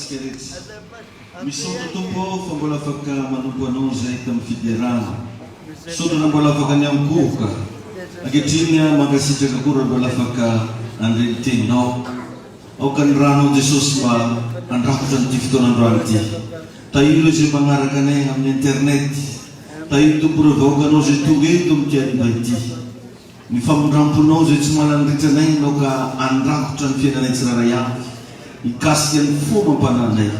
antsika rehetra. Misondro tompo fa mbola afaka manompo anao zay tamin'ny fiderana. Sondrona mbola afaka ny amikovoka. Ankehitriny mankasitraka koa raha mbola afaka andreny teninao. Aoka ny ranao Jesosy mba andrakotra n'ity fotoanandroany ity. Tahiro izay magnaraka anay amin'ny internet. Tahiro tompo ireo vahoakanao zay tonga eto amin'ity hariva ity. Ny famondramponao zay tsy manandratra anay nao ka andrakotra ny fiainanay tsiraray avy. Hikasika ny fomba ampananay.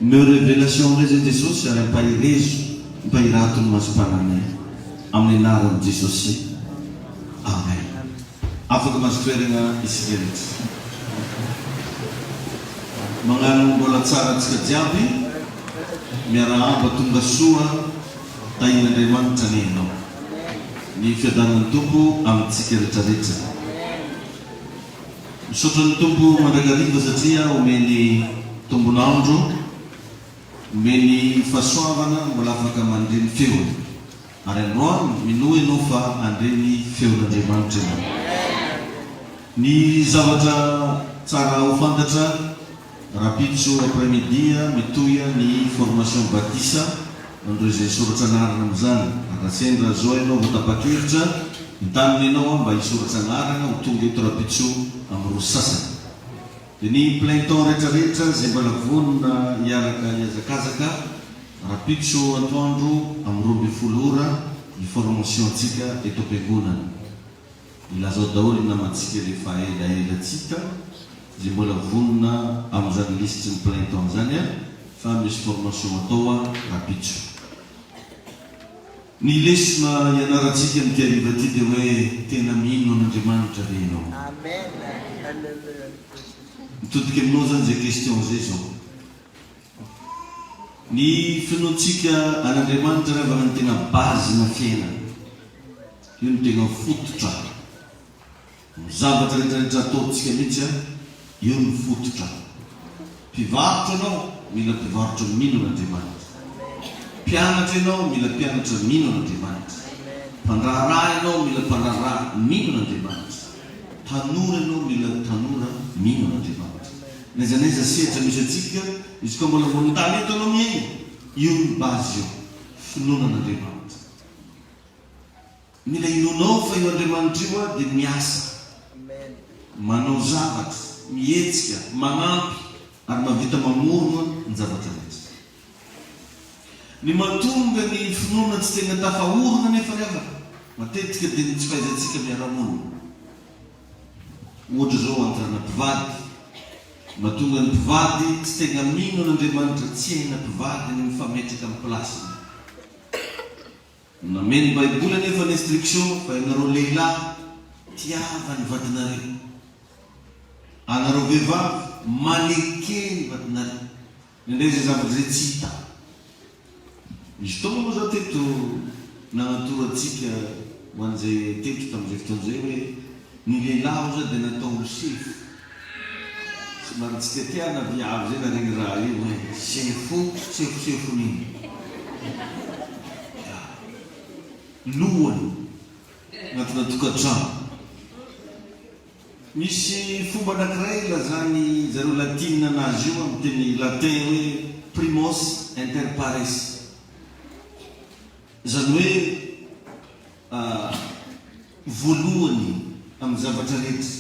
Meo révélation ndray zay Jesosy ary ampahirezo, mpahirato ny masom-pananay. Amin'ny anaran'i Jesosy. Amen. Afaka masotoerana isika rehetra. Magnano mbola tsara antsika jiaby, miarahaba tonga soa, tahin'Andriamanitra ny enao. Ny fiadanan'ny tompo amintsika rehetrarehetra. Misaotra ny tompo mandrakariva satria omeny tombonandro, omeny fahasoavana mbola afaka mandre ny feony. Ary androany minoa ianao fa andre ny feon'Andriamanitra ianao. Ny zavatra tsara ho fantatra rapitso après-midi mitoya ny formation batisa andro izay soratra anarana amin'izany. Raha sendra zao ianao votapa-kevitra mitaniny ianao mba hisoratra anarana ho tonga eto rapitso amin'ny roa sasany. Dia ny plein temps rehetrarehetra zay mbola vonona hiaraka hiazakazaka rapitso atoandro amin'ny 12 ora ny formation antsika eto am-piangonana. Ilazao daholo namantsika rehefa elaelatsika zay mbola vonona amin'izany listre ny plein temps zany fa misy formation atao rapitso. Ny lesona ianarantsika ny hariva ty dia hoe tena mino an'Andriamanitra ve ianao? Mitodika aminao zany zay question zay zao. Ny finoantsika an'Andriamanitra rehefa ny tena base na fiainana. Io ny tena fototra. Zavatra rehetrarehetra ataontsika mihitsy io ny fototra. Mpivarotra anao mila mpivarotra mino an'Andriamanitra. Mpianatra ianao mila mpianatra mino an'Andriamanitra. Mpandraharaha ianao mila mpandraharaha mino an'Andriamanitra. Tanora ianao mila tanora mino an'Andriamanitra. Naiza naiza sehatra misy atsika izy koa mbola vonontany eto anao miaina. Io ny base io finoana an'Andriamanitra. Mila inonao fa io Andriamanitra io dia miasa. Manao zavatra, mihetsika, manampy ary mavita mamorona ny zavatra rehetra. Ny mahatonga ny finoana tsy tena tafahorona nefa rehefa matetika dia tsy fahaizantsika miara-monina. Ohatra zao antarana mpivady. Mahatonga ny mpivady tsy tena mino an'Andriamanitra tsy haina mpivady ny mifametraka amin'ny plasiny. Nameny baiboly nefa ny instruction fa ianareo lehilahy tiava ny vadinareo. Anareo vehivavy maneke ny vadinareo. Indray zay zavatra zay tsy hita. Misy fotoana moa zao teto nagnatoro antsika ho an'izay teto tamin'izay fotoan'izay hoe ny lehilahy zao dia natao ho sefo. Somary tsy tiatiana viavy zay na regny raha io hoe sefosefosefony lohany agnatina tokantrano. Misy fomba anankiray lazany zareo latina anazy io amin'ny teny latin hoe primos inter pares. Zany hoe voalohany amin'ny zavatra rehetra.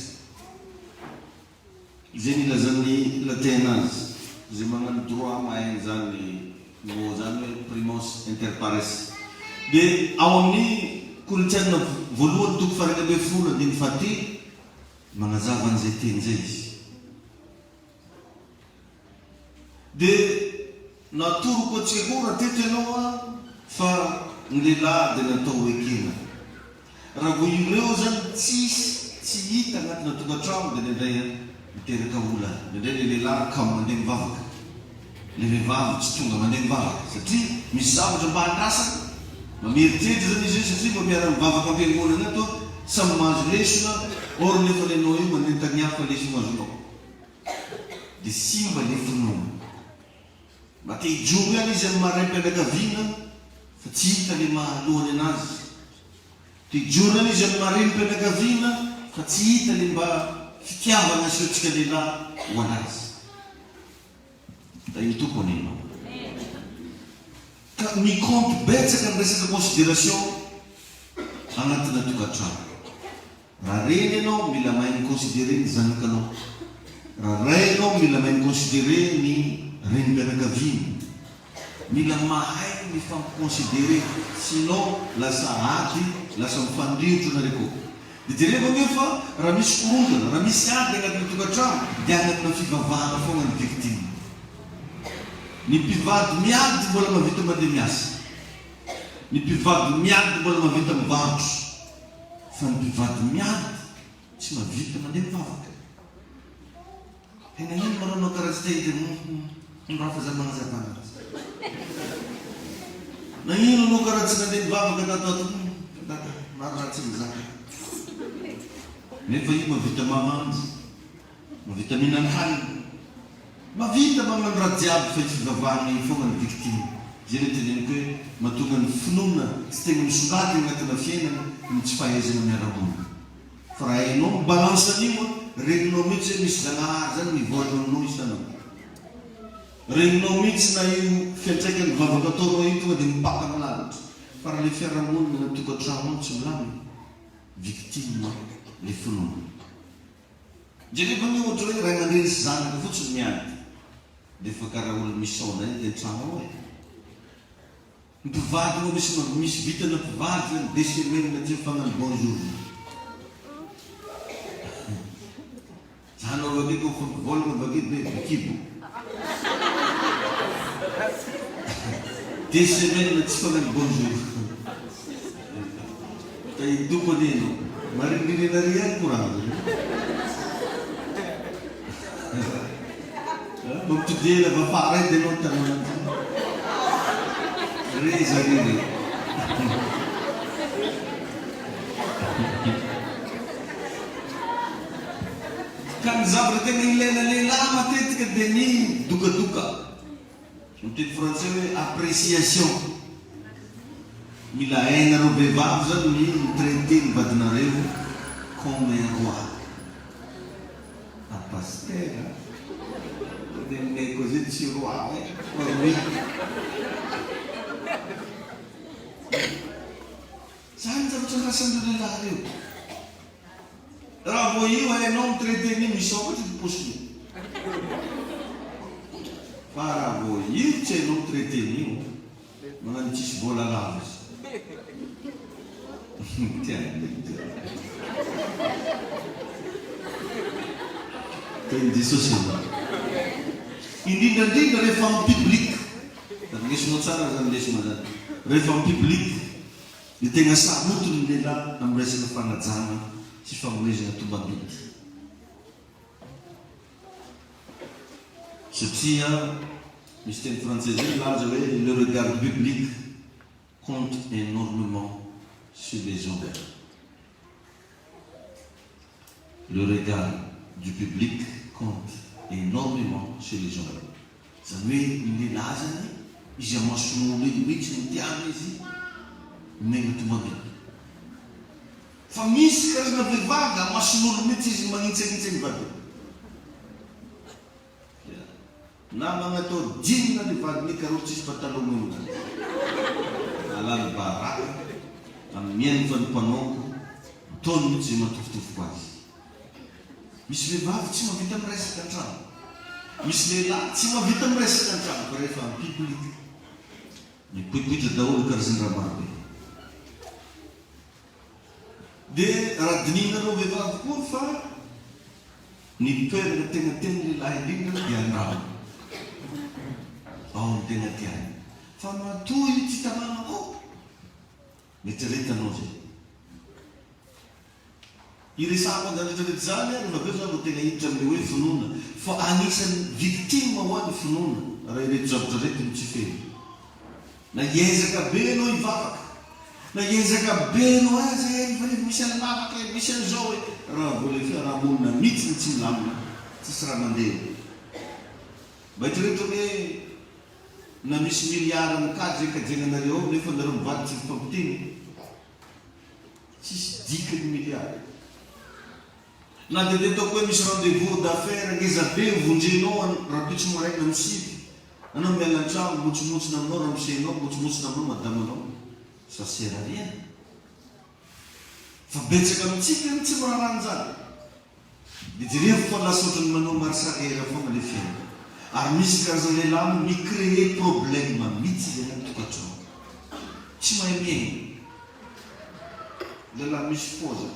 Zay ny lazany latin anazy. Zay magnano droit mahay zany mo zany hoe primos inter pares. Dia ao amin'ny kolontsaina voalohany toko farany ambin'ny folo andiny fahatelo magnazava an'izay teny zay izy. Dia natoroko antsika koa raha teto ianao fa ny lehilahy dia natao ekena. Raha vo ireo zany tsy hita agnatina tokantrano dia nendray miteraka olana. Nendray le lehilahy kamo mandeha mivavaka. Le vehivavy tsy tonga mandeha mivavaka satria misy zavatra mba handrasana. Mamieritreritry zany izy io satria mba miara mivavaka am-piangonana ato samy mahazo lesona. Or nefa lenao io manentany hafa lesona azonao. Dia simba le finoana. Mba te hijoro ihany izy amin'ny maraim-pianakaviana fa tsy hita le mahalohany anazy. Te hijoro ihany izy amin'ny maraim-pianakaviana fa tsy hita le mba fitiavana asehoantsika lehilahy ho anazy. da io tompony ianao ka mikompy betsaka ny resaka considération agnatina tokantrano. Raha reny ianao mila mahay ny considéré ny zanakanao, raha ray ianao mila mahay ny considéré ny renim-pianakaviana, mila mahay mifampiconsidéré, sinon lasa aty lasa mifandriotra nareko. Dia jereva hoe fa raha misy korongana, raha misy ady agnatin'ny tokantrano dia agnatina fivavahana foana ny victime. Ny mpivady miady mbola mahavita mandeha miasa, ny mpivady miady mbola mahavita mivarotra, fa ny mpivady miady tsy mahavita mandeha mivavaka. Nagnino manao karaha tsy dia raha fazamana zavana azy. Nagnino anao karaha tsy mandeha mivavaka tatato maro raha tsy mizaka. Nefa io mahavita mamandy, mahavita mihinan-kanina, mahavita magnano raha jiaby fa fivavahana iny foana ny victime. Zay le teneniko hoe mahatonga ny finoana tsy tegna misongaty agnatina fiainana ny tsy fahaizana miara-monina. Fa raha hainao mibalansa an'io, regninao mihitsy hoe misy zanahary zany mivoatra aminao isanao. Regninao mihitsy na io fiantraikany vavaka ataonao io tonga dia mipaka malalitra. Fa raha le fiarahamonina na tokantrano tsy milamina, victime le finoana. Jereva ny ohatra hoe ray aman-dreny sy zanaka fotsiny miady, dia efa karaha olo misaona iny dia trano ao e. Mpivady moa misy vitana mpivady zany décemena tsy mifagnano bonjour. Zanao avake koa fa mivolagna avake hoe bikibo. Décemena tsy mifagnano bonjour. Ka i tompony ianao marinirina ry any koragno. Mampitodela vafara dia anao tanana reza reny. Ka ny zavatra tegna ilaina lehilahy matetika dia ny dokadoka. Ny teny français hoe appréciation. Mila hainareo vehivavy zany ny traité ny vadinareo comme un roi. Pasteur dia così tsy roi e. Zany zavatra rasan'ireo lehilahy reo. Raha vao io hainao mitraité ny misokatra ny posiny. Fa raha vao io tsy hainao mitraité n'io, magnano tsisy vola lava izy. Teny dissocié. Indrindrandrindra rehefa amin'ny public, lesinao tsara zany lesona zany. Rehefa amin'ny public dia tegna sarotiny ny lehilahy amin'ny resaka fanajana sy fanomezana tombam-bidy. Satria misy teny français zay milaza hoe le regard public compte énormément sur les hommes. Le regard du public compte énormément sur les hommes. Zany hoe ny lehilahy zany izy amason'olo iny mihitsy ny tiana izy megna tombam-bidy. Fa misy karazana vehivavy amason'olo mihitsy izy magnitsagnitsy ny vady. Na magnatao jean na ny vady mikarao tsisy patalon io. Alany baraka amin'ny miainy fa ny mpanonko ataony mihitsy zay matofitofoko azy. Misy vehivavy tsy mahavita miresaka an-trano, misy lehilahy tsy mahavita miresaka an-trano fa rehefa amin'ny public mipoipoitra daholo karazany raha marobe. Dia raha dininareo vehivavy koa fa ny toerana tegna teny lehilahy indrindra dia an-drano. Ao ny tegna tiany. Fa matoy tsy tanànao mieritreretanao zay. Iresako an-danitrarety zany rehefa aveo zany vao tegna hiditra amin'ny hoe finoana. Fa anisan'ny victime ho an'ny finoana raha ireto zavatra reto no tsy feno. Na hiezaka be anao hivavaka, na hiezaka be anao azy fa misy any lavaka misy an'izao e. Raha vao le fiarahamonina mihitsy tsy milamina, tsisy raha mandeha. Mba hitrereto hoe na misy miliara mikady zay kajenganareo ao nefa nareo mivady tsy mifampiteny, tsisy dikany miliara. Na dia ataoko hoe misy rendez-vous d'affaires ngeza be vondrenao raha toetsy maraina amin'ny sivy, anao miala an-trano motsomotsona aminao raha misenao motsomotsona aminao madamanao saserariana fa betsaka amitsika ny tsy mararany zany dia jereo fa lasaotrany manao marisarera foana le fiaina ary misy karazana lehilahy micréer problème mihitsy zay amin'ny tokantrano tsy mahay miaina lehilahy misy poza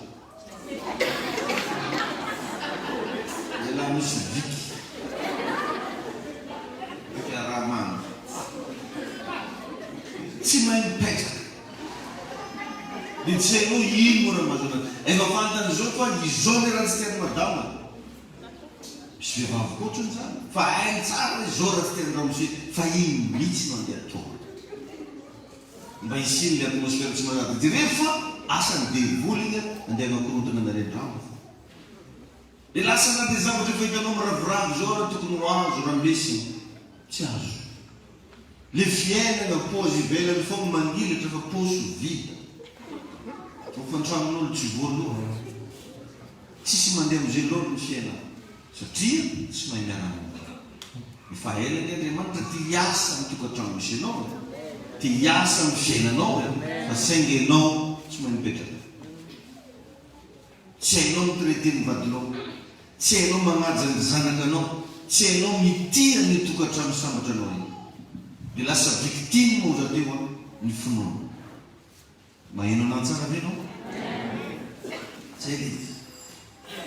lehilahy misy viky fiarahamany tsy mahay mipetraka dia tsy hainao ino mora mazona efa fantany zao fa izao le raha tsy tiany madama misy vehivavy koatrany zany fa hainy tsara izao raha tsy tiany ramose fa iny mihitsy no andeha atao mba isiny le atmosfera tsy manady dia rehefa asany devoly igny andeha anakorotana narendramo dia lasa na dia zavatra efa hitanao miravoravo zao raha tokony ho azo raha mbesiny tsy azo le fiainana pôzy ivelany foa mangilatra fa pôso vita fantramon'olo tsy voaloha tsisy mandeha am'izay loha ny fiainana satria tsy mahay miarana efa elany andriamanitra ty hiasa mitokantrano misy anao ty hiasa amin'ny fiainanao fa saingy anao tsy mahay mipetraka tsy hainao mitraité ny vadinao tsy hainao magnaja ny zanakanao tsy hainao mitira ny tokantrano sambatra anao iny dia lasa victime moa zateo ny finoana maheno anatsara venao zay le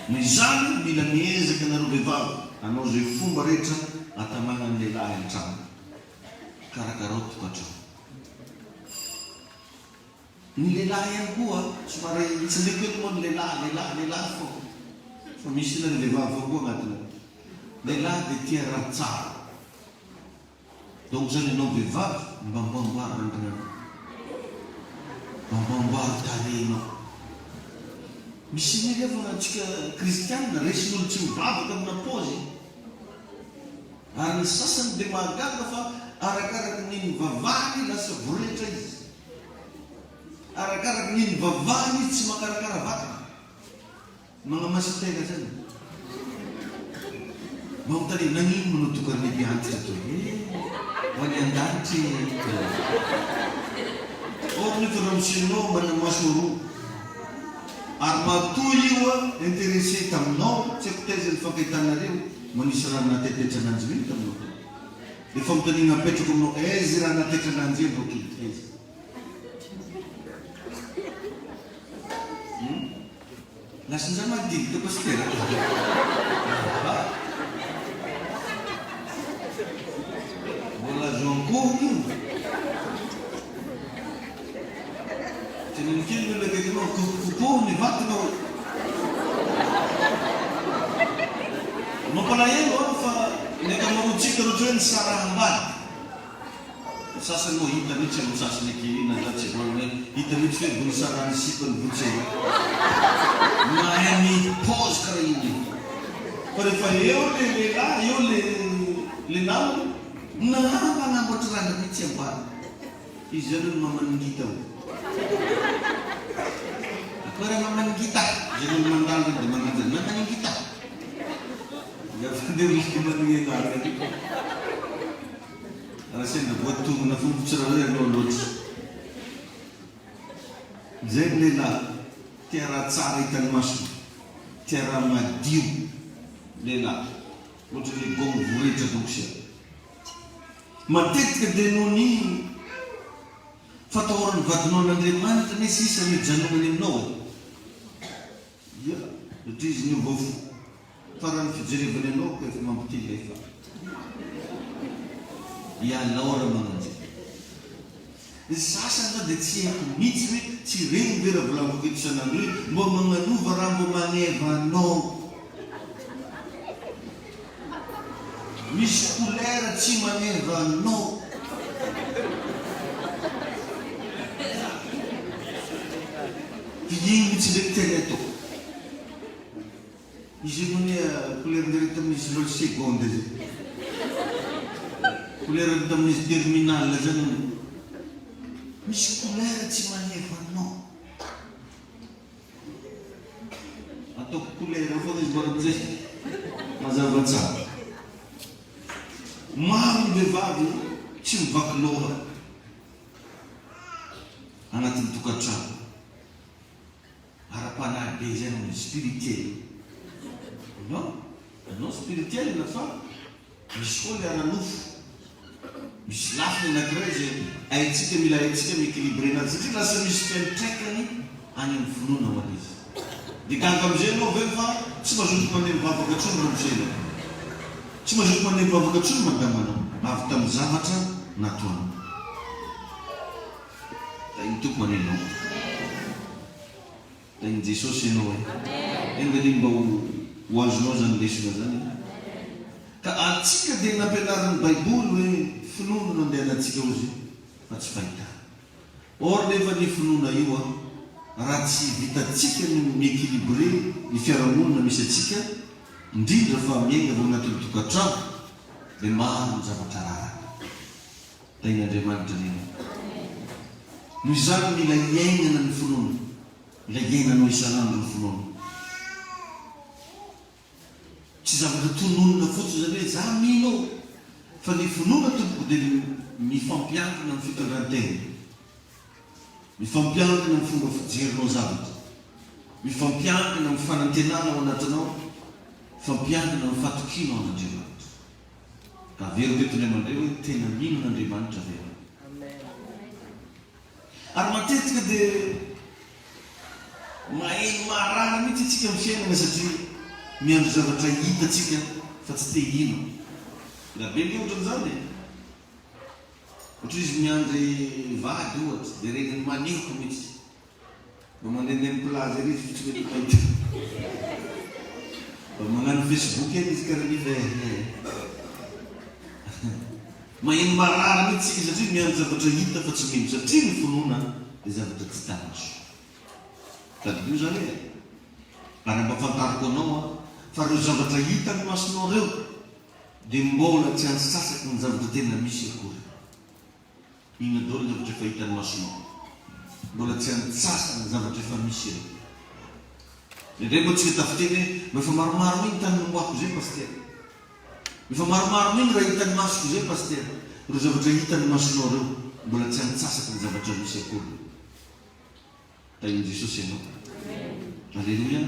noho izany mila miezaka nareo vehivavy anao zay fomba rehetra atamagna ny lehilahy an-trano karakarao tokantrano ny lehilahy ihany koa somary tsy ndraiky hoe moa ny lehilahy fo fa misy na ny vehivavy fo koa agnatiny lehilahy dia tia raha tsara donc zany ianao vehivavy mba mboamboary randrinanao mboamboary tarenao misy milevana antsika kristianina resin'olo tsy mivavaka amina pôzy ary ny sasany dia mahagaga fa arakaraky niny vavahany lasa voretra izy arakaraky niny vavahany izy tsy makarakara vatana magnamasitega zany mahotany nanino manao tokarany mpiantitra to ho any an-danitry nefa raha misenao manamaso roa ary matoy io intéressé taminao tsy haiko taiza ny fankahitanareo manisy raha natetetra ananjy miny taminao efa mitanina apetrako aminao aizy raha natetra ananjy eo dokility aizy lasan'izany mandinika pastera mbola zonkoho io teniny kely mila kekinao kopoho ny vatinao mampalahelo ao fa ny akamarotsika roatra hoe ny sarahambady sasany moa hita mihitsy amin'ny sasany akelina za tsy volana hoe hita mihitsy hoe vonisarany sipany votsena mahay ny pôzy karaha iny fa rehefa eo le lehilahy eo le namany manamboatra ranga mihitsy ambany izy zany hoe mamaningita o akoraha mamaningita zany olo mandalo dia manajany mamaningita gafandeolika manenary raha senda voatongona fombotsiraha anao loatra zay ny lehilahy tia raha tsara hitany masona tia raha madio lehilahy ohatra hoe gongo voretra dokosia matetika dia noho ny fatahorany vadinao an'Andriamanitra misy isa mijanonany aminao ia satria izy nio vao farany fijerevany anao ka efa mampitily efa ialaora mananjay ny sasany za dia tsy haiko mihitsy hoe tsy regny vera volavako eto isan'andro hoe mba magnanova raha mba manevanao misy kolera tsy manevanao igny mihitsy ndraiky tiany atao izy io mony kolera ndraiky tamin'izy loatra seconde zay kolera tamin'izy terminal zany misy kolera tsy manevanao ataoko kolera foana izy mbola amizay mazava tsara maro ny vehivavy tsy mivaky loha anatin'ny tokantrano. Ara-panahy be zay no spirituel. Non spirituel fa misy koa le ananofo. Misy lafiny anankiray zay haitsika mila haitsika miéquilibré nazy satria lasa misy fiantraikany any amin'ny finoana ho an'izy. Dia gaga am'izay anao ve fa tsy mazoto mandeha mivavaka atsony ramosena. Tsy mazoto mandeha mivavaka atsony madamanao. Avy tamin'ny zavatra nataony. Da iny toko manenao. Da iny Jesosy ianao e. Engany mba ho azonao zany lesona zany. Ka atsika dia nampianaran'ny Baiboly hoe finoana no andehanantsika ozy fa tsy fahita. Or nefa ny finoana io raha tsy vitatsika ny miéquilibré ny fiarahamonina misy atsika, indrindra fa miaina vo anatin'ny tokantrano, dia maro ny zavatra raraka. Da iny Andriamanitra nena. Noho izany mila iainana ny finoana, mila iainanao isanandro ny finoana. Tsy zavatra tononona fotsiny zany hoe za minao, fa ny finoana tompoko dia mifampiankina amin'ny fitondran-tena, mifampiankina amin'ny fomba fijerinao zavatra, mifampiankina amin'ny fanantenana ao anatinao, mifampiankina amin'ny fatokiana ao an'Andriamanitra. Ka very tetony amandray hoe tena mino n'Andriamanitra vera. Ary matetika dia maheno maharara mihitsy itsika amin'ny fiainana satria miandro zavatra hitatsika fa tsy te hino. Da be ny ohatran'izany e. Ohatra izy miandry vady ohatra, dia regniny maneko mihitsy. Mba mandeha amin'ny plaza ery izy tsy mety mahita. Mba magnano Facebook eny izy karaha nive. Maheno marara mihitsy sika satria miandro zavatra hita fa tsy mino. Satria ny finoana dia zavatra tsy tanaso. Ka io zany e. Ary mba fantariko anao fa reo zavatra hita ny masonao reo dia mbola tsy ansasaky ny zavatra tena misy akory. Ina daholo ny zavatra efa hita ny masonao, mbola tsy antsasany ny zavatra efa misy reo. Indray mbo tsika tafiteny hoe efa maromaro miny tany nomboako zay paster, efa maromaro miny raha hitany masoko zay paster. Reo zavatra hitany masonao reo mbola tsy antsasaky ny zavatra misy akory. Da iny Jesosy ianao. Alleluia.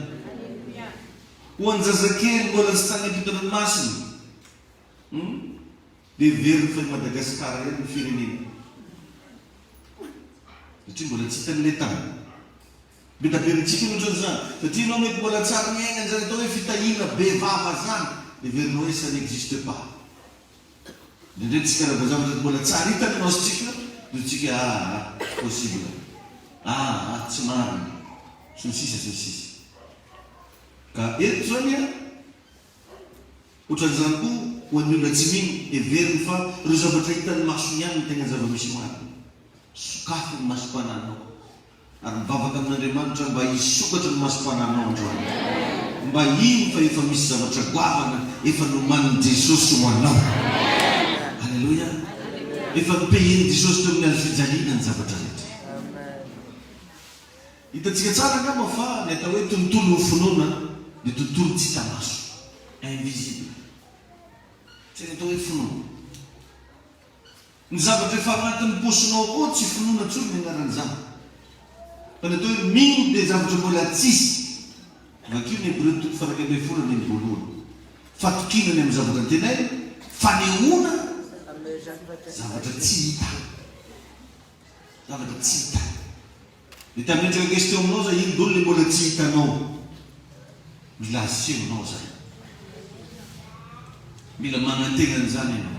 Ho anjazakely mbola tsy tany ampiton'ny masiny, dia very fa Madagasikara eny ny firenena. Satria mbola tsy hitan'ilay tany. Betaperintsika ny ohatran'izany. Satria ianao mety mbola tsara miaina an'izany atao hoe fitahiana be vava zany, dia verinao hoe ça n'existe pas. Indrindray tsika raha zavatra mbola tsara hitany masontsika, dia tsika possible. Tsy marina. Sy ny sisa. Ka eto zany ohatran'izany koa ho an'ny olona tsy mino everiny fa reo zavatra hitany masony ihany ny tegna zava-misy marina. Sokafy ny masom-pananao. Ary mivavaka amin'Andriamanitra mba hisokatra ny masom-pananao androany. Mba ino fa efa misy zavatra goavana efa nomanin'i Jesosy ho anao. Alleluia. Efa nipehiny Jesosy teo amin'ny azo fijaliana ny zavatra rehetra. Hitantsika tsara angamba fa ny atao hoe tontolo ny finoana dia tontolo tsy hita maso, invisible. Tsy ny atao hoe finoana. Ny zavatra efa anatin'ny posinao koa tsy finoana tsony ny anaran'izany. Fa ny atao hoe mino dia zavatra mbola tsisy. Vakio ny Hébreu toko farak ambin'ny folo ny voalohany. Fatokinany amin'ny zavatra tenay, fanehoana zavatra tsy hita. Zavatra tsy hita. Dia tamin'indray question aminao zay ino dolo le mbola tsy hitanao. Mila asehonao zay. Mila manantena an'izany ianao.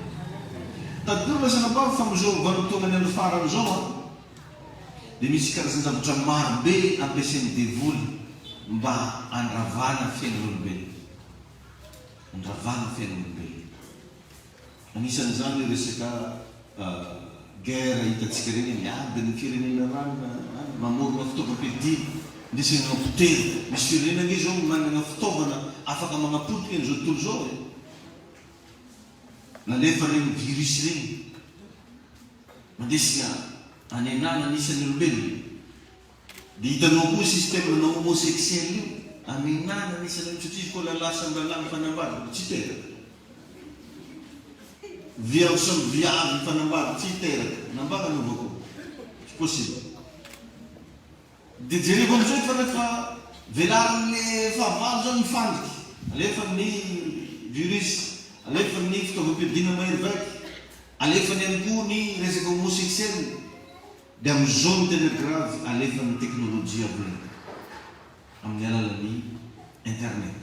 Tadolo lasana ba fa am'izao vanim-potoana ny andro faran'izao dia misy karazana zavatra marobe ampiasain'ny devoly mba andravana fiainan'olombelona. Andravana fiainan'olombelona. Anisan'izany resaka guerre hitantsika reny miady ny firenena rano mamorona fitaovam-piadina, indesina ampotera. Misy firenena nge zao manana fitaovana afaka manapotika an'izao tontolo zao e. Nalefa reny virus reny mandesina anenana anisan'ny olombelona. Dia hitanao koa système na homosexuel io amenana anisan'ny satria izy koa lalasa amin'ny lalàna fanambady tsy teraka. viavy samy viavy fanambady tsy teraka nambaka anaovako tsy possible dia jereko amin'izay fa rehefa velarin'le fahavalo zany mifandriky alefa ny virus alefa ny fitaovam-piadiana mahery vaiky alefa ny ihany koa ny resaka homosexuel dia amin'izao ny tena grave alefa ny teknôlôjia avolaka amin'ny alalan'ny internet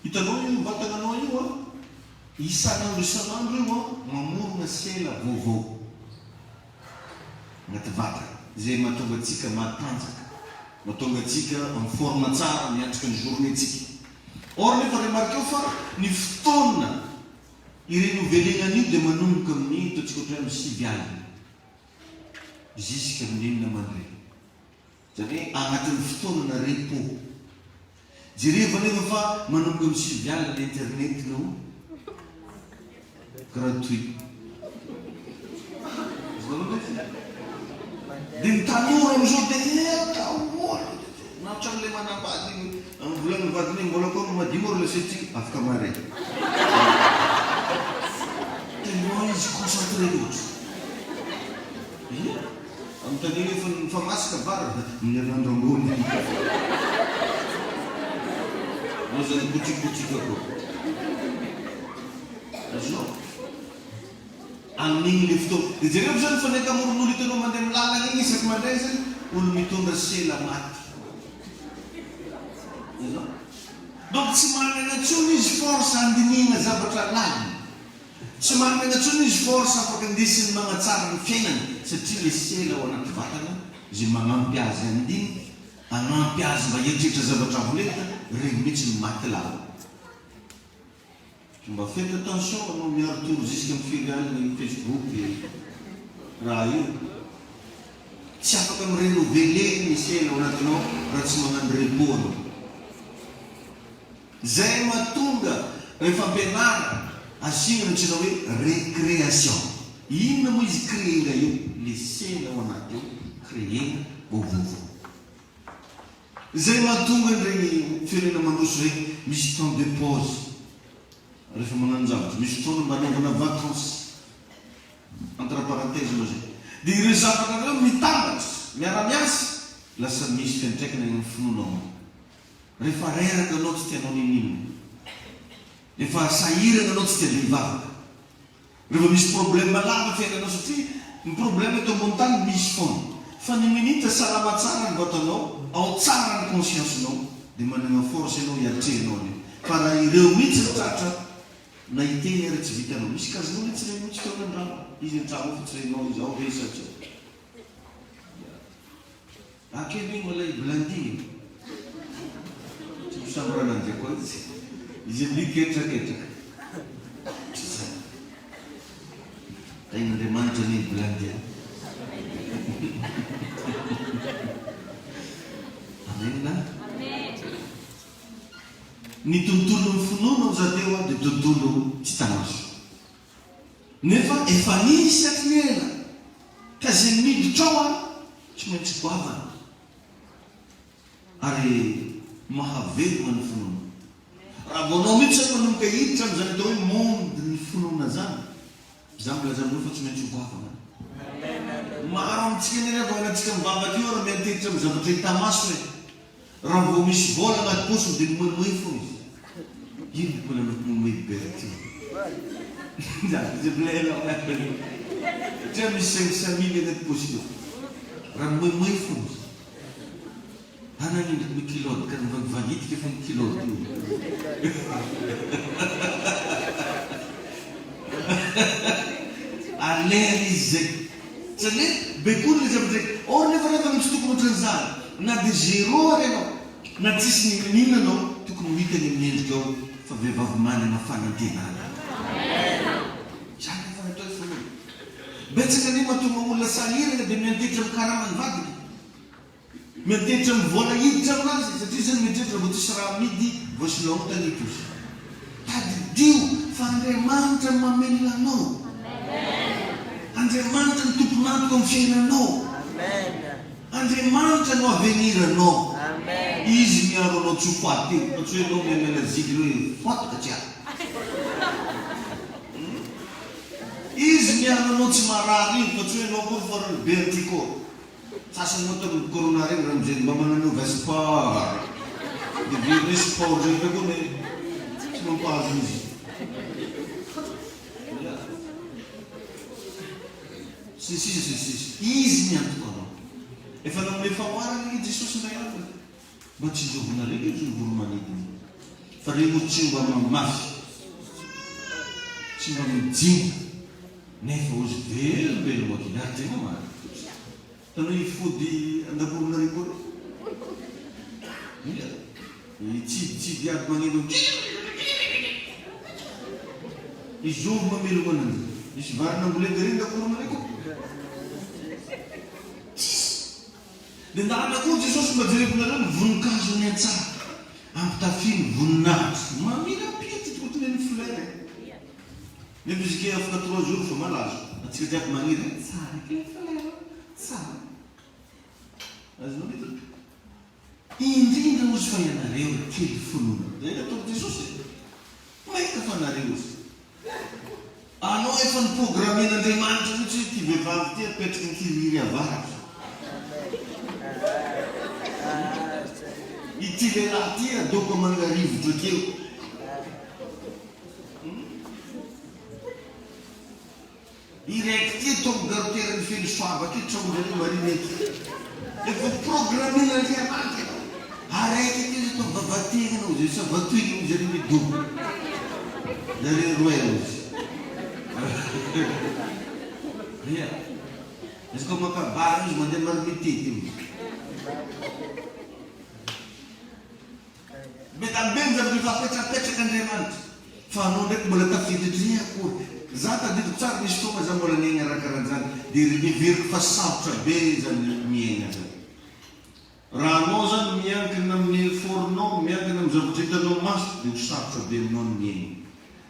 hitanao io vatananao io a isan'andro io a mamorona sela vaovao agnaty vatana izay mahatonga atsika matanjaka mahatonga atsika amin'ny forme tsara miantrika ny journée-tsika or nefa remarque eo fa ny fotoana irenovelenan'io dia manomboka amin'ny ataontsika ohatra amin'ny 6 aligny jusque amin'ny 9 mandray zany hoe agnatin'ny fotoanana repos jereva nefa fa manomboka amin'ny 6 aligny internet no gratuit dia ny tanora am'izao dia etaola natran'le manambady amin'ny volana vadiny mbola koa madimoro la setrika afaka mare tellement izy concentré loatra amin'ny tany efa masika vary minanandro ambony ao zany botsikotsika koa azonao amin'igny le fotoana dia jereo zany fa neka moron'olo hitanao mandeha milalana igny isaky mandray zany olo mitondra sela maty azao donc tsy manana ntsony izy force andinina zavatra lalina tsy manana ntsony izy force afaka indesiny magnatsara ny fiainany satria le sela ao anaty vatana zay magnampy azy andiny agnampy azy mba hieritreritra zavatra avolenta regny mihitsy ny maty lava mba faites attention anao miaro toro jusque amin'ny firy aligny Facebook raha io tsy afaka mirenovele ny sela ao anatinao raha tsy magnano repos anao zay mahatonga rehefa ampianara asiana antsika hoe récréation inona moa izy créena io le sela ao anaty io créena vaovao zay mahatonga nregny firena mandroso regny misy temps de pause rehefa magnano zavatra misy fotoana manaovana vacances entre parenthèse moa zay dia ireo zavatra reo mitambatry miara-miasa lasa misy fiantraikana eny amin'ny finonao rehefa reraka anao tsy tianao ninino rehefa sahirana anao tsy tia mivavaka rehefa misy problème lava fiainanao satria ny problème eto ambony tany misy foana fa ny minitra salama tsara ny vatanao ao tsara ny conscience-nao dia manana force ianao hiatrehanao ny fa raha ireo mihitsy mitratra na iteny ary tsy vitanao misy kazinao le tsy renao tsy feonandrano izy antrano fa tsy renao izy ao resatra akely igny malay blandiny tsy misamborana an'izay koa izy miketraketraka tsy zay tain'andriamanitra ny blandia amen na ny tontolo ny finoana za teo a dia tontolo tsy tanaso nefa efa nisy aty ela ka zay miditra ao a tsy maintsy goavana ary mahavelona ny finoana raha vonao mihitsy zany manomboka hiditra am'zany atao hoe monde ny finoana zany za milazanao fa tsy maintsy goavana maro amitsika neny avanatsika mivavaka io raha mianteritra amin'ny zavatra hitamaso hoe raha vo misy vola agnaty posiny dia moemoe fo izy ino mbola moemoe berty zay bilela satria misy 500 000 agnaty posiny raha moemoe fo izy ananindriko mikilote ka nivagitika efa mikilote io alera izy zay satria bekory le zavatra zay or nefa rehefa misy tokony ohatran'izany na dia zéro ary anao na tsisy ninina anao tokony hitany amin'ny endrika ao fa vehivavy manana fanantenana zany efa natao fonoana betsaka ne mahatonga olona sahirana dia miantetra amin'ny karamany vadiny miantetra amin'ny vola hiditra aminazy satria zany miantetra vo tsisy raha midy vosilao taniposy tadidio fa Andriamanitra mamelanao Andriamanitra ny tomponantoka amin'ny fiainanao Andriamanitra no aveniranao izy miaro anao tsy ho faty eo fa tsy hoe anao miamela ziky hoe fatoka tsy ahy izy miananao tsy marary iny fa tsy hoe anao koa farany be antiako sasany moa tamin'ny corona regny raha mijeny mba mananao sport dia very sport regny koa ne tsy mampahazo izy sisisisisisy izy miantoko anao efa nanome famoarana i Jesosy ndray hafa mba tsy jovona regny izy ny voromanidiny fa regny tsy mba mamafy tsy mba mijinga nefa ozy velobelo makiny ary tegna mary tanao ifody andavorona regny koa tsiditsidy aby magneno izy ovy mamelogna ananjy misy varina ambolenga regny ndavorona regny koa dia ndarana koa Jesosy mba jerevinareo ny voninkazo ny antsara ampitafiny voninahitry mamina pity tokotony ny fleur nefa izy ke afaka 3 jours fa malazo atsika jiaby magniry tsara ke fleur tsara azonao mety indrindra ozy fa ianareo kely fonona zay ataoko Jesosy mahita fa anareo ozy anao efa ny programmen'Andriamanitra mihitsy ty vehivavy ty apetraka ny kiriry avaratra ity lehilahy ty adoko mangarivotra keo iraiky ty ataoko garoterany felo soavaky tramondrany marineky efa programmen'Andriamanitra araiky ty atao vavategnanao zay sa vatoiky zare midoko zare roel izy ia izy koa makabara izy mandeha marmitety metambe mizavy fapetrapetraka Andriamanitra fa anao ndraiky mbola tafiditry akory za tadidiko tsara misy fotoana za mbola niaigna raha-karahan'zany dia miveriko fa sarotra be zany miaigna zany raha anao zany miankina amin'ny fornao miankina amin'ny zavatra hitanao maso dia ho sarotra be aminao ny miaigna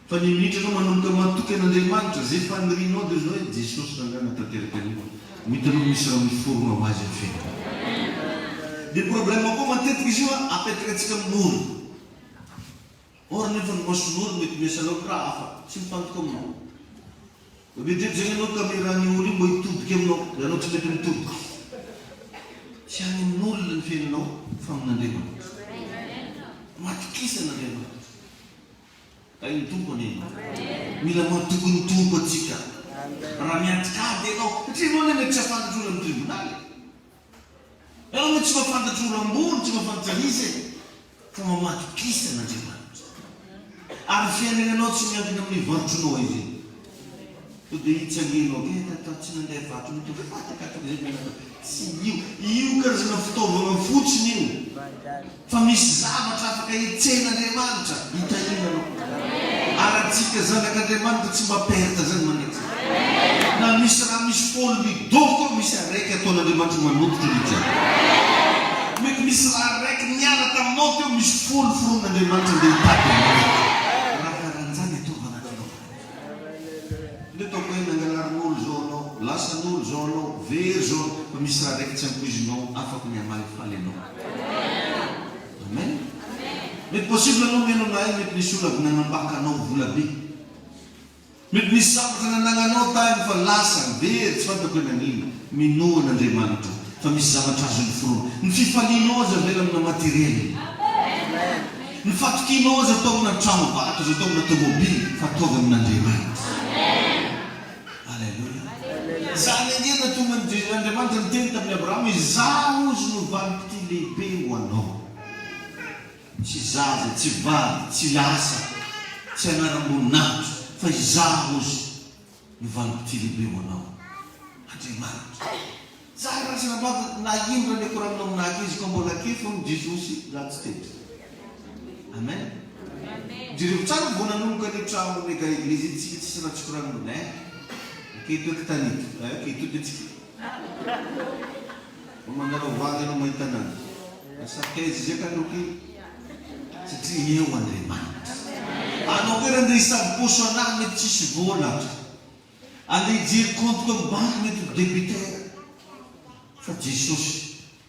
fa ny minitra anao manomboka matoky an'Andriamanitra zay fanirinao dia zao hoe Jesosy zangana tanteraka anio mitanao misy raha miforona ho azy amin'ny fiainana dia problème koa matetika izy io apetraka antsika amin'olo or nefa ny mason'olo mety miasanao raha hafa tsy mifantoka aminao bedreky zegny anao kamerahan'ny olo io mbo hitodiky aminao dia anao tsy mety mitodiky tsy any amin'olona ny fiainanao fa amin'Andriamanitra matokisa an'Andriamanitra ka iny tompo anena mila matoky ny tompo atsika raha miatikady ianao satria anao ne mety tsy afantatry olo amin'ny tribonaly anao mety tsy mafantatry olo ambony tsy mafantatra izy fa mamatokisa an'Andriamanitra ary fiainananao tsy miankina amin'ny varotronao izy to dia hitsanginao ke tatao tsy nandeha vato mito tsy io karazana fitaovana fotsiny io fa misy zavatra afaka hitsen'Andriamanitra hitahinanao ary atsika zanak'Andriamanitra tsy mba perta zany manety na misy raha misy folo midoko misy araiky ataon'Andriamanitra manototra nija mety misy raha araiky niara taminao teo misy folo foron'Andriamanitra nde hitady raha karan'zany ataovana anao nde taoko hoe nangalarin'olo zao anao lasan'olo zao anao very zao fa misy raha araiky tsy ampoizinao afaka miamalifaly anao amen mety possible anao mianao nahay mety misy olo avy nanambaka anao vola be mety misy zavatra nanananao tany fa lasa very tsy fantako hoe nanino minoan'Andriamanitra fa misy zavatra azo ny foroana ny fifalianao aza vela amina materiely ny fatokinao aza atao amina trano vato aza atao amina tomobily fa ataovy amin'Andriamanitra alleluia zany angena tonga Andriamanitra niteny tamin'ny Abrahama izaho ozy no valiko ty lehibe ho anao tsy zaza tsy vady tsy asa tsy anaram-boninahitra fa izaho ozy no valiko ty lehibe ho anao Andriamanitra za raha sy nabava na ino raha nikoraminao aminahaka izy ka mbola ke fo ny Jesosy za tsy tety amen jerevo tsara vonanomboka ny trano neka eglizy tsika tsisy raha tsy koraminao keitoeky tanito keitoeky atsika manao vady anao mahita anazy asakaizy zay ka anao ke satria eo Andriamanitra anao koe raha andeha hisavy poso anahy mety tsisy vola andeha hijery compte comme banque mety débiteur fa Jesosy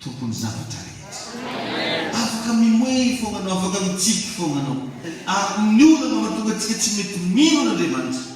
tompony zavatra rehetra afaka mimoey fogna anao afaka mitsiky fogna anao ary ny olana mahatonga atsika tsy mety mino an'Andriamanitra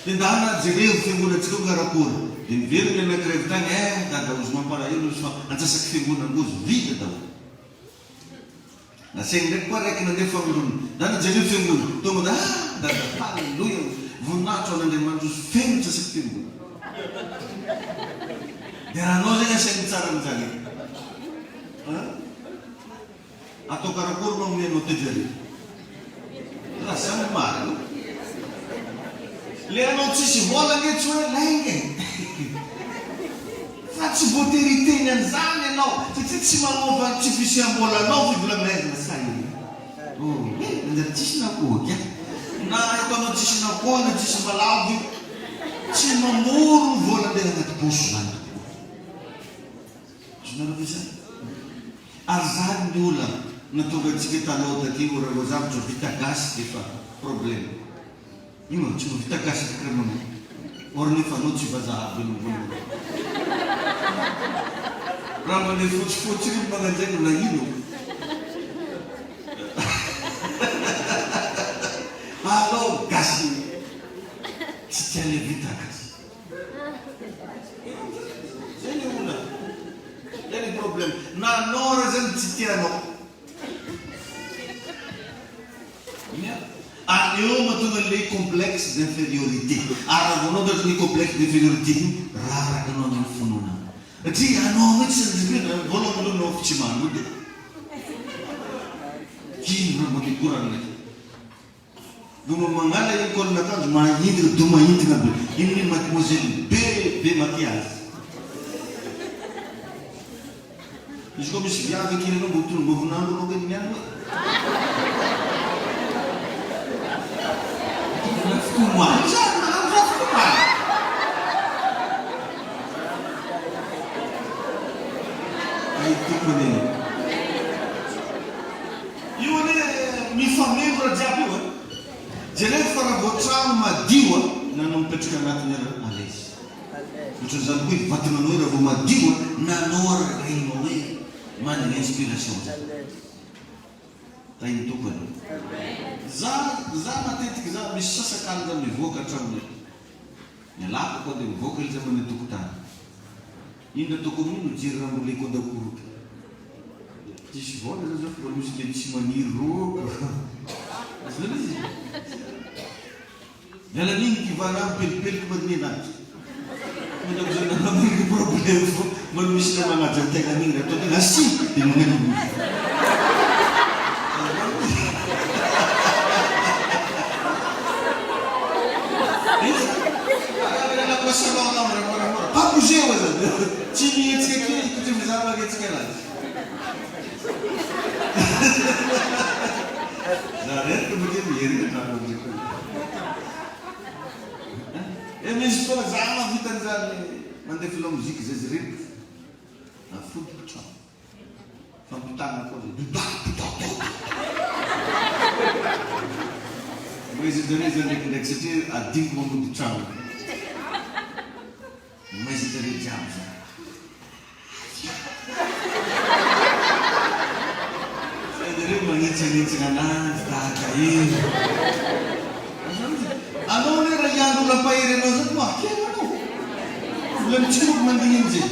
Tendana jereo fiangonantsika karakory. Dia miverina anankiray tany dadaozy mampalahelo izy fa antsasaky fiangonangozy vita daholo. Nasainy ndraiky koa raiky nandeha famelona. Dana jereo fiangona. Tonga dada halleloia voninahitro an'Andriamanitra izy feno antsasaky fiangona. Dia rahanao zegny asainy tsara amin'izany. Atao karakory no omenao tejare. Raha samy marina. Le anao tsisy vola nge tsy hoe lainga. Fa tsy voateriteny an'izany ianao satria tsy manaova tsy fisiam-bolanao fivolaminazina sainy. Manjary tsisy nakohaka. Na hitanao tsisy nakoha na tsisy malavo tsy mamoro ny vola ndeha agnaty poso zany. Sonareo izany. Ary zany ny olona natonga antsika taloha takeo raha zavatra vita gasy dia fa problème. Ino tsy vita gasy kakranao. Or nefa anao tsy vazaha be ny vola. Raha mandeha fotsifotsy ry magnan'izay na ino. Alao gasy tsy tia le vita gasy. Zay ny olona. Zay ny problème. Na anao raha zany tsy tianao. Ary eo mahatonga an'ilay complexe d'infériorité. Ary raha voanao ohatra ny complexe d'infériorité iny rarakanao amin'ny finoana. Satria anao mihitsy sanjivena voalohany anao tsy mano dia kino mandeha korana. Doma mangala iny kolin'akanjo mahindina do mahindina be. Iny ny mademoiselle be maquillage. Izy koa misy viavy kely anao mbo voninahitra anao gany niany hoe. Kuman, jangan kuman. Itu benar. Iu ni mifamil rajapi wan. Jadi para bocah madiwa nanum pecukan natnya alis. Ucap zanku batin nanor abu madiwa nanor kain mawe mana inspirasi. Tain itu benar. Za matetika za misy sasakany zany mivoaka hatraminy. Mialako koa dia mivoaka izy amin'ny tokotany. Ino ataoko amin'iny mijery raha mbola ikodakoroka. Tsisy vola zany zao fa misy le tsy maniry roka. Zany izy. Miala n'iny kivana pelipelika maniny anazy. Manako zany namaniny problème fo. Mano misy na manaja an-tegna n'iny atao tena asi dia magnano izy. Papuzeu aza tsy mihetsika kely tsy mizara magnetsika anazy. Zareo mbola miherina misy fotoana za mahavita an'izany mandeha filamozika zay zareo afodiko trano fampitana koa zay mbo izy zareo zany ndraikindraiky satria adiniko mamody trano. Mas dari jam saya. Saya dari mengicing-ngicing anak, kakain. Ano ni rayado lang pa irin ang sakwa? Kaya ano? Bulan cimuk mandingin siya.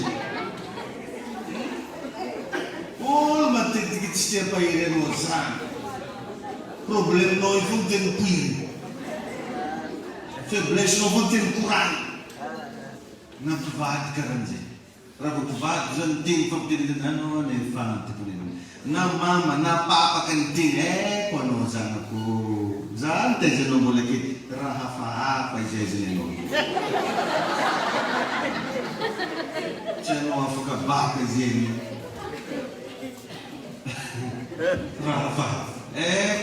All matitikit siya pa irin ang sakwa. Problem no ifuntin pili. Faiblesse no ifuntin kurang. Nampivady karaha an'izay. Raha vao mpivady zany teny fampitenetina anao nefa antiponenao. Na mama na papa ka niteny ko anao zanako. Zany taizanao mbola kely raha hafahafa izaizany anao. Tsy anao afaka baka izeny. Raha hafahafa.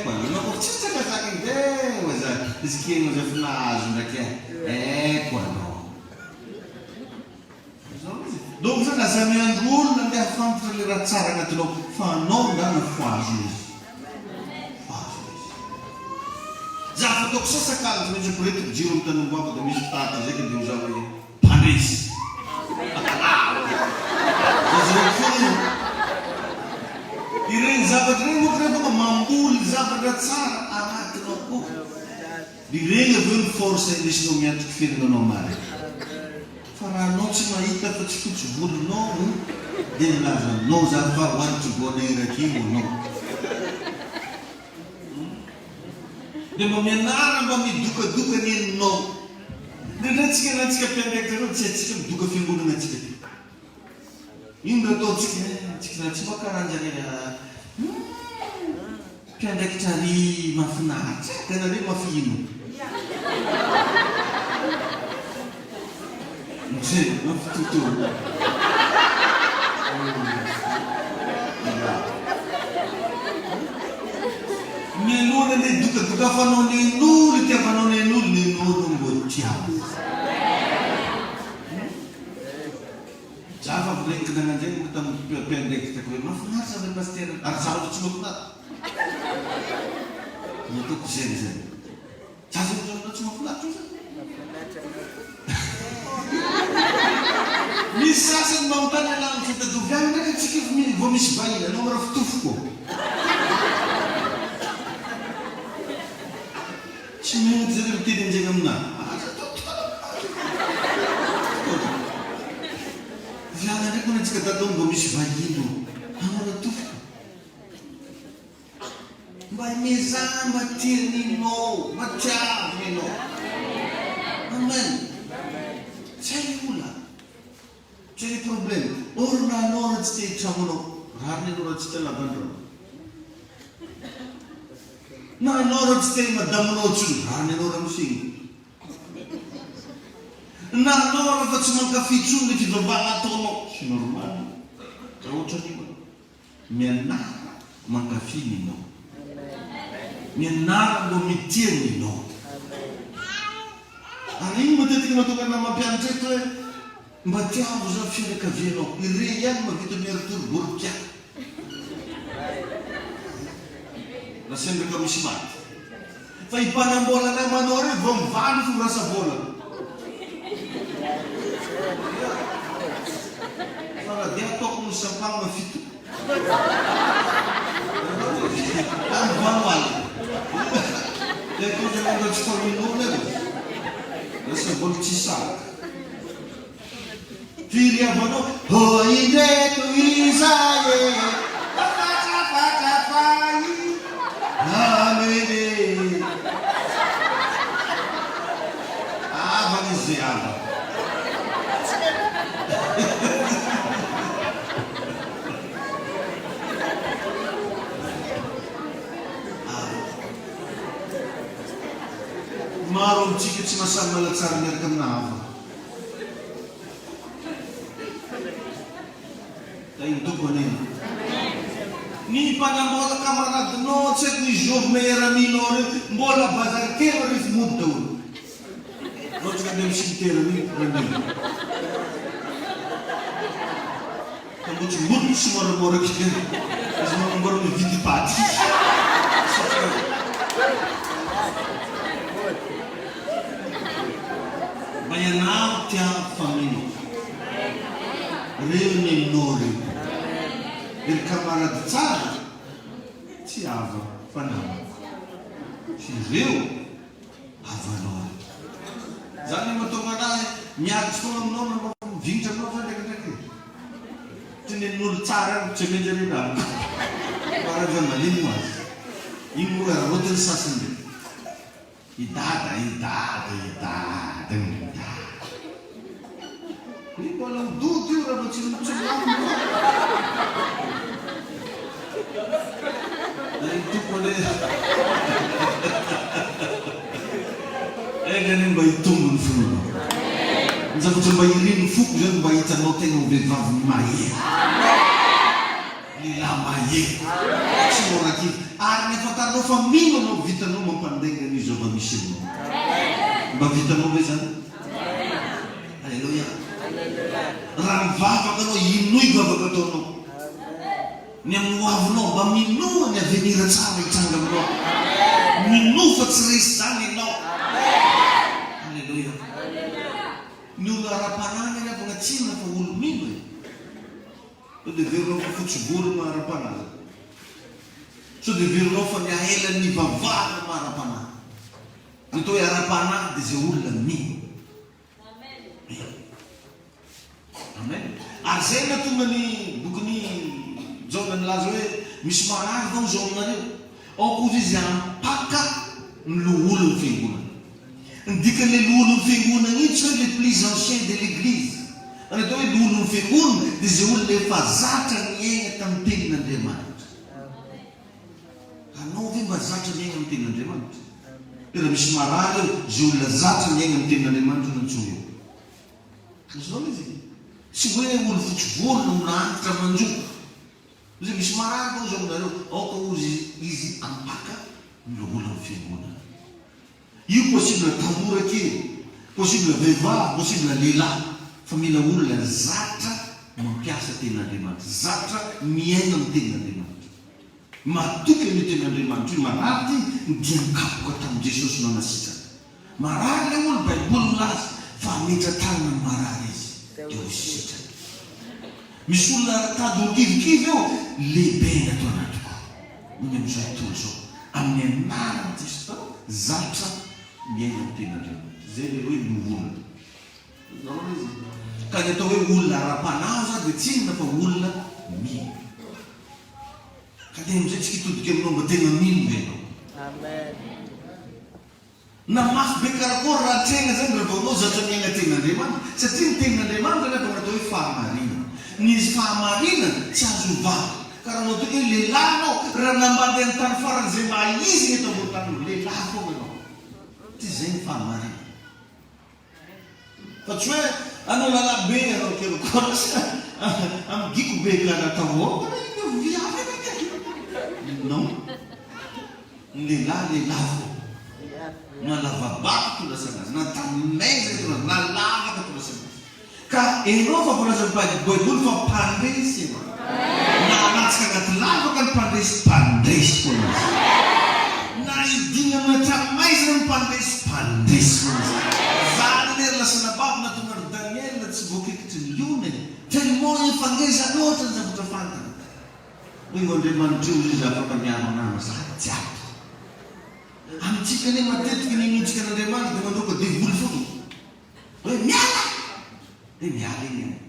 Ko anao ko tsy tsakazaka iny dewa zany. Izy keny zay finahazo ndraiky ko anao. Donc ça n'a jamais un rôle dans la femme pour les ratsara maintenant. Enfin non dans le foie juste. Já foto que só cara de preto de um tano baba da minha tata já que Deus já vai panis. Irem zabat rem mo krebo mambul zabat ratsara amat no ko. Direny aveo ny force indesinao miantriky fiainanao marika. Fa raha anao tsy mahita fa tsy fotsivolonao dia nilazanao zany fa hoanitry bona irak'io anao. Dia mba mianara mba midokadoka ny eninao. Dia natsika mpiandraikitra anao tsy atsika midoka fiangonana atsika. Ino ataontsika tsy makaranjany mpiandraikitra ry mahafinaritra. Tena re mafino. Zay, mafitoto. Mianona le dokadoka fanao nen'olo, tiavanao nen'olo, nen'olo mbo tiavo. Zaho fa vorenkina nanjay mo tamin'ny mpiandraikitra hoe mahafinaritra le pasteur ary zavatra tsy mahafinaritra. Nataoko zay. Zavatra tsy mahafinaritra zay. Misy sasany manontany anao ny fitadiovana ndraiky atsika vao misy vahiny anao mara fitofoko. Tsy mety zay miteny anjegny aminahy. Viana ndraiky mana antsika dadao mba misy vahiny anao atofoko. Mba mezana mba tianinao, mba tiavo ianao. Amen. Tsy hay ola. Tsy hay problème. Orona anao raha tsy te hitramonao. Rariny anao raha tsy te lavandrano. Na anao raha tsy te madamonao tsony. Rariny anao raha mosiny. Na anao raha fa tsy mankafy tsony le fivavahana ataonao. Tsy normal. Raha ohatra ny mianara mankafy ninao. Mianara mbo mitia ninao. Ary iny matetika mahatokana mampianatra eto hoe mba tiavo zao fianakavianao. Ire ihany mahavita miaritory borikia. Na sembraka misy maty. Fa hipanambola namanao re vao mivaly fo rasa bola. Fa raha dia ataoko ny sampagna fito. Amin'ny vanoaly. Dia koa nandra tsy faminona eo. Lasa bola tsy saka. Firy avanao, ho indreto izaye, afatrafay, amene. Avany izy ava. Maro amintsika tsy mahasaly malatsara miaraka amina hava. Da iny tompony iny. Ny mpanambola kamaradinao tsy haiko ny jour meilleur-aminao reo mbola bazary kely rehefa mody daholo. Ohatrika andeha amin'ny cimetière iny randrana. Tambotsy mody sy moramora kely. Izy manamboara mividy paty. Mayanao tiavo famino. Reo nenao reo. Ery kamarady tsara tsy ava fanamo. Sy reo avanao. Zany mahatonga anahy miaritsy foana aminao na mivingitra aminao fa ndraikindraiky. Tsy nen'olo tsara tsy menjary rano. Para zany malino azy. Iny moa rotiny sasany reo. Idada. Io mbola midodo io raha tsy lamina. Iny tompony egany mba hitombony fonao. Ny zavatra mba iriny foko zany mba hitanao tegna ho vehivavy mahety. Lehilahy mahety. Tsy mora kidy. Ary nefantarinao fa mino anao vitanao mampandenga ny zava-misy anao. Mba vitanao ve zany? Alleluia. Raha mivavaka anao ino ivavaka ataonao. Ny amin'ny hoavinao mba minoa ny avenir tsara hitranga aminao. Minoa fa tsy resy zany ianao. Alleluia. Ny olo ara-panana ny avana tsina fa olo mino e. Sao dia verinao fa fotsy-borona ara-panana. Sao dia verinao fa ny ahelan'ny vavahana mara-panana. Ny hoe ara-panahy dia izay olona mino. Amen. Ary zay natonga ny bokony Jona nilaza hoe misy marary vao zao aminareo. Ao koa izy hampaka ny loholon'ny fiangonana. Ny dikan'ilay loholon'ny fiangonana iny tsy hoe le plus ancien de l'église. Ary atao hoe loholon'ny fiangonana dia izay olona efa zatra miaina tamin'ny tenin'Andriamanitra. Anao ve mba zatra miaina amin'ny tenin'Andriamanitra? Raha misy marary eo, izay olona zatra miaina amin'ny tenin'Andriamanitra no antsoina eo. Zao izy. Tsy hoe olo fotsivorona no naantitra manjoka. Izay misy marary vao zao aminareo, aoka izy ampaka ny loholon'ny fiangonana. Io possible tanora kely, possible vehivavy, possible lehilahy, fa mila olona zatra mampiasa tenin'Andriamanitra, zatra miaina amin'ny tenin'Andriamanitra. Matoky amin'ny tenin'Andriamanitra io marary dia mikapoka tamin'i Jesosy no anasitrana. Marary ilay olo Baiboly milaza fa ametra-tanana ny marary izy dia ho sitrana. Misy olona tady ho kivikivy eo, lehibe ny ato anatiko. Ny amin'izao tontolo izao, amin'ny anaran'i Jesosy zatra miaina amin'ny tenin'Andriamanitra. Zay le hoe loholona. Ka ny atao hoe olona ara-panahy dia tsy inona fa olona mino. Ka dia amin'izay tsika hitodika aminao mba tena mino ve ianao. Na mafy be karakory raha trena zany rehefa anao zatra miaina tenin'Andriamanitra. Satria ny tenin'Andriamanitra nefa natao hoe fahamarinana. Nisy fahamarinana tsy azo vava. Ka raha anao toka hoe lehilahy anao, raha nambady amin'ny tany farany izay maha izy eto ambony tany lehilahy foana ianao. Ty zay ny fahamarinana. Fa tsy hoe anao lalabe anao kelokory amin'ny giko be karatao ao. Non. Lehilahy foana. Na lavabaka tolasana azy, na tamaiza tolasana, na lavaka tolasana azy. Ka ianao fa voalaza Baiboly fa mpandresy ianao. Na anatsika anaty lavaka ny mpandresy foana azy. Na idina amin'ny tamaiza ny mpandresy foana azy. Zany nery lasana babo na tonga ry Daniel na tsy voakekitry ny liona. Tellement efangeza loatra ny zavatra fantana. Hoe Andriamanitra io izy afaka miaro anao zany jiaby. Amintsika ne matetika ny mintsika n'Andriamanitra dia mandroaka devoly foana. Hoe miala! Dia miala iny ianao.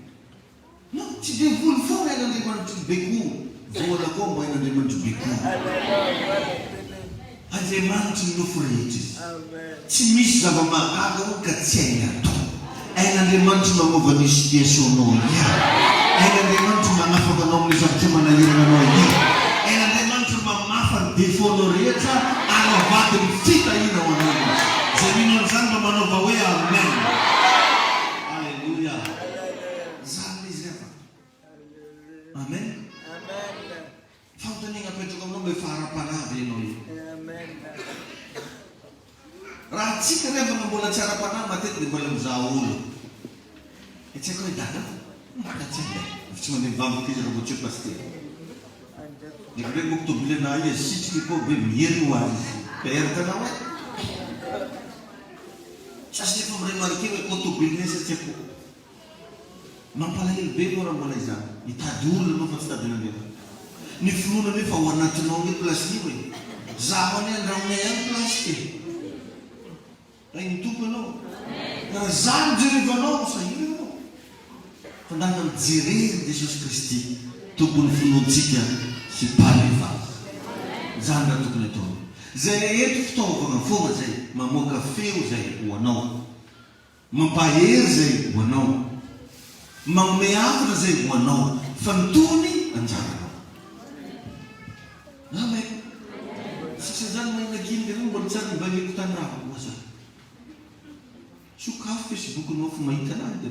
No, tsy devoly foana hain'Andriamanitra beko. Vola koa mba hain'Andriamanitra beko. Andriamanitra ny nofo rehetra izy. Tsy misy zava-mahagaga ho ka tsy hainy atao. Hain'Andriamanitra mamova ny situationao ihany. Hain'Andriamanitra manafaka anao amin'ny zavatra manahirana anao ihany. Hain'Andriamanitra mamafa ny defaut-nao rehetra anavady ny fitahina ho anao. Zay mino an'izany mba manaova hoe amen. Alleluia. Zany izy rehefa. Amen. Fanontaniana apetraka aminao mba efa ara-panahy ianao io. Raha tsika rehefa mbola tsy ara-panahy matetika dia mbola mizaha olo. Tsy haiko hoe dada maka tsy handeha. Tsy mandeha mivavaka izy raha vao tsy hoe paster. Dia hoe moko tobilana izy sitrika koa hoe mihery ho azy. Père tanao hoe. Tsy asy nefa miray marike hoe koa tobilana izy tsy haiko. Mampalahelo be moa raha mbola izany. Hitady olona anao fa tsy tadin'Andriamanitra. Ny finoana nefa ao anatinao ny plasy hoe. Zaho any andramonay any plasy ke. Raha ny tompo ianao. Raha zany jerevanao sa ino ianao. Fa ndana mijerery Jesosy Kristy tompony finoantsika sy mpalefazy. Zany raha tokony atao. Zay rehetra fitaovana foana zay mamoaka feo zay ho anao. Mampahery zay ho anao. Manome hevitra zay ho anao. Fa ny tony anjaranao. Amen. Sisa zany mahina kely reo mbola tsara mivaveko tany raha koa zany. Sokafo Facebook-nao fa mahita anazy dia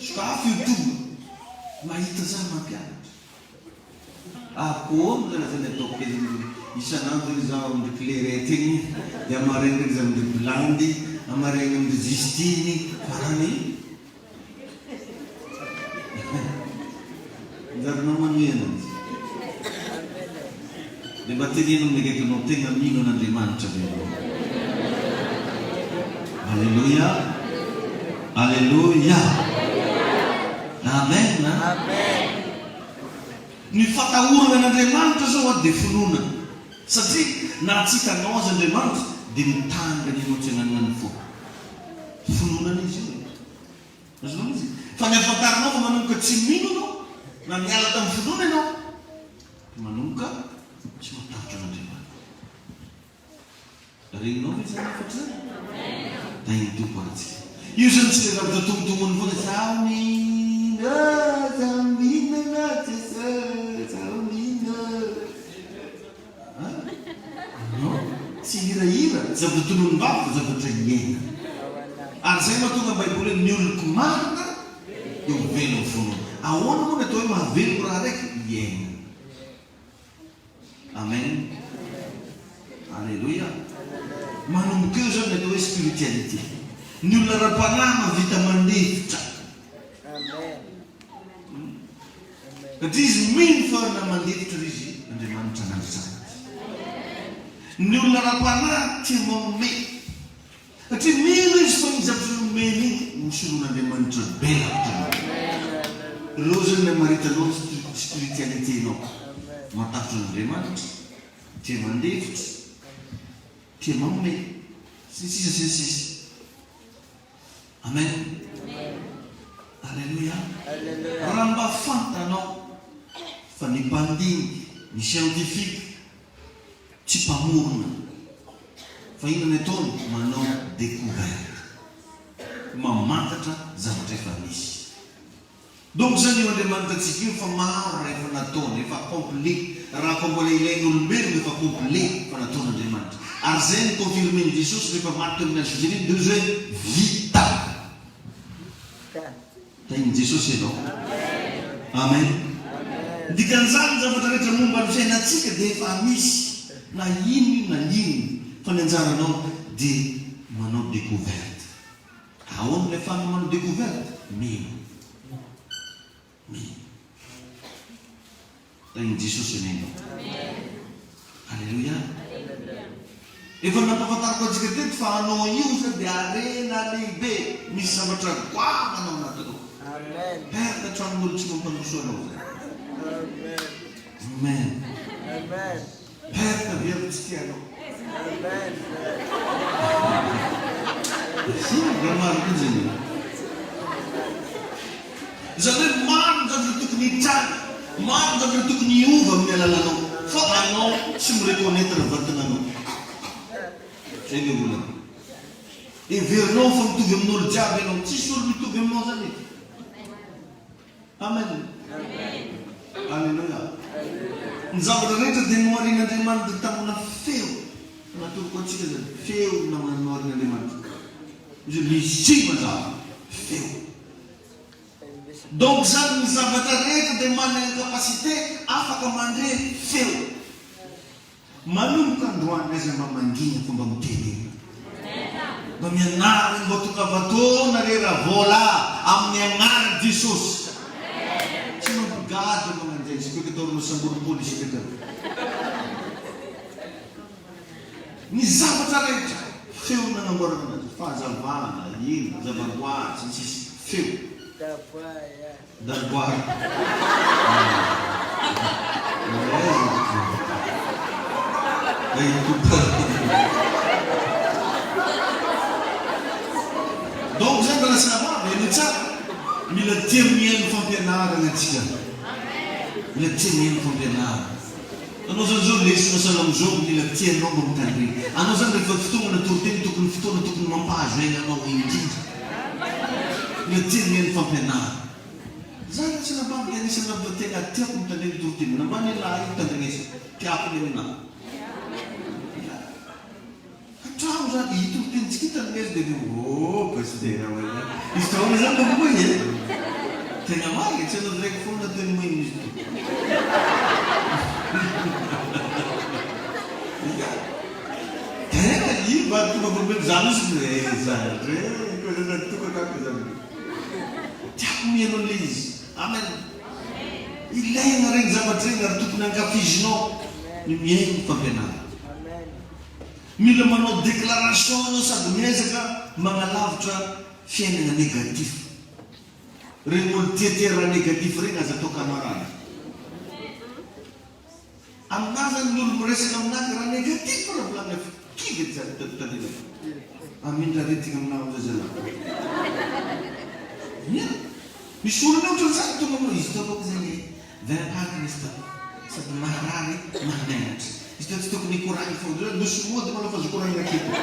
sokafo YouTube mahita zany mampianatra. Akoa zany zany ataoko kely isan'andro izy zaho amin'ny clerette igny dia amaraina izy amin'ny blandy, amaraina amin'ny Justine farany zaranao manohana izy. Dia mba teneno mikaiky anao tegna mino an'Andriamanitra ve ianao. Alleluia. Alleluia. Amen. Ny fatahorana an'Andriamanitra zao dia finoana. satria na tsy hitanao azy Andriamanitra dia mitanga ny emotsionanana ny fo finoana izy io azonao izy fa ny afantarinao fa manomboka tsy mino anao na miala tamin'ny finoana ianao manomboka tsy matavitra an'Andriamanitra regninao ve zany efatra zany tainy tompo aratsika io zany tsy le ravitra tombotombony foana zaho mino zaho minana zaho mino tsy hirahira zavatra tolonim-bava fa zavatra iaina ary zay mahatonga baiboly ny oloko marina eo velony foana ahoana moa ny atao hoe mahaveloko raha raiky iaina amen alleluia manomboka eo zany ny atao hoe spiritualité ny olona ra-panahy mavita mandefitra satria izy mino fa na mandefitra izy Andriamanitra nandritranazy ny olona ra-panahy tia manome satria mino izy fa ny zavatra nomeny iny misoloan'Andriamanitra belatra reo zany na maritanao spiritualité anao matafitra n'Andriamanitra tia mandefitra tia manome sisy amen alleluia raha mba fantanao fa ny mpandiny ny scientifique tsy mpamorona fa inona ny ataony manao découverte mamantatra zavatra efa misy donc zany io Andriamanitra atsika io fa maro raha efa nataony efa complet raha fa mbola ilain'olombelona efa complet fa nataon'Andriamanitra ary zay ny confirmeny Jesosy rehefa maty amin'ny azojeriny de hoe vita tainy Jesosy ianao amen dikan'izany zavatra rehetra momba ny fiainatsika dia efa misy na ino fa ny anjaranao dia manao découverte ahoana ilay fana manao découverte mino tainy Jesosy ianao alleluia efa nampahafantariko antsika teto fa anao io sa dia arena lehibe misy zavatra goavana ao anatinao perka tramon'olo tsy mampandroso anao zay amen perka very tsy tianao raha mariko zany zany hoe maro zavatra tokony hitranga maro zavatra tokony hiova amin'ny alalanao fa anao tsy mireconnaître vatananao zay le olona everinao fa mitovy amin'olo jiaby ianao tsisy olo mitovy aminao zany amen alleluia ny zavatra rehetra dia noharin'Andriamanitra tamina feo natoroko antsika zany feo noharin'Andriamanitra izy misy mazava feo donc zany ny zavatra rehetra dia manana capacité afaka mandre feo manomboka androany aiza mba mangina fomba mitenena mba mianarany mba tokavatona rera vola amin'ny anarany Jesosy tsy mampigady magnanjay isika ataorina samborombolo isika tao ny zavatra rehetra feo nanamboarana anazy fahazavana ino zavaboatsy ny sisy feo daboara donc zany raha sinavavy eny tsara mila tia mihaino fampianarana atsika mila tia mihaino fampianarana anao zany zao lesina salamizao mila tianao mba mitandre anao zany rehefa fotoana natoroteny tokony fotoana tokony mampahazo ainanao indrindra mila tia mihaino fampianarana zany tsy nabavy anisana tena tiako mitandre toroteny nambany lahy mitandregnesa tiako ny aminahy trano zany hitoroteny-tsika hitandregnesa dia pasteur izy taona zany bakokoa e tena marika tsy anao draiky foana teny moiny izy tena io mba tonga problème zany izy zany tokakako zany tiako mihaino an'le izy amen ilaina regny zavatra regny ary tokony ankafizinao ny mihaino fampianarana mila manao déclaration anao sady miezaka magnalavitra fiainana négatif regny olo tiatia raha négatif regny aza atao camarade Aminazy n'olo miresaka aminazy raha négatif raha volagna kivy zany tadina. Amindra retina aminazy zazalahy. Misy olona ohatra zany tonga izy tokony zany verapakana izy tao. Sady maharary mahanatra. Izy tao tsy tokony hikoragny foana. Nosy mody manao fa zokoragny aketo.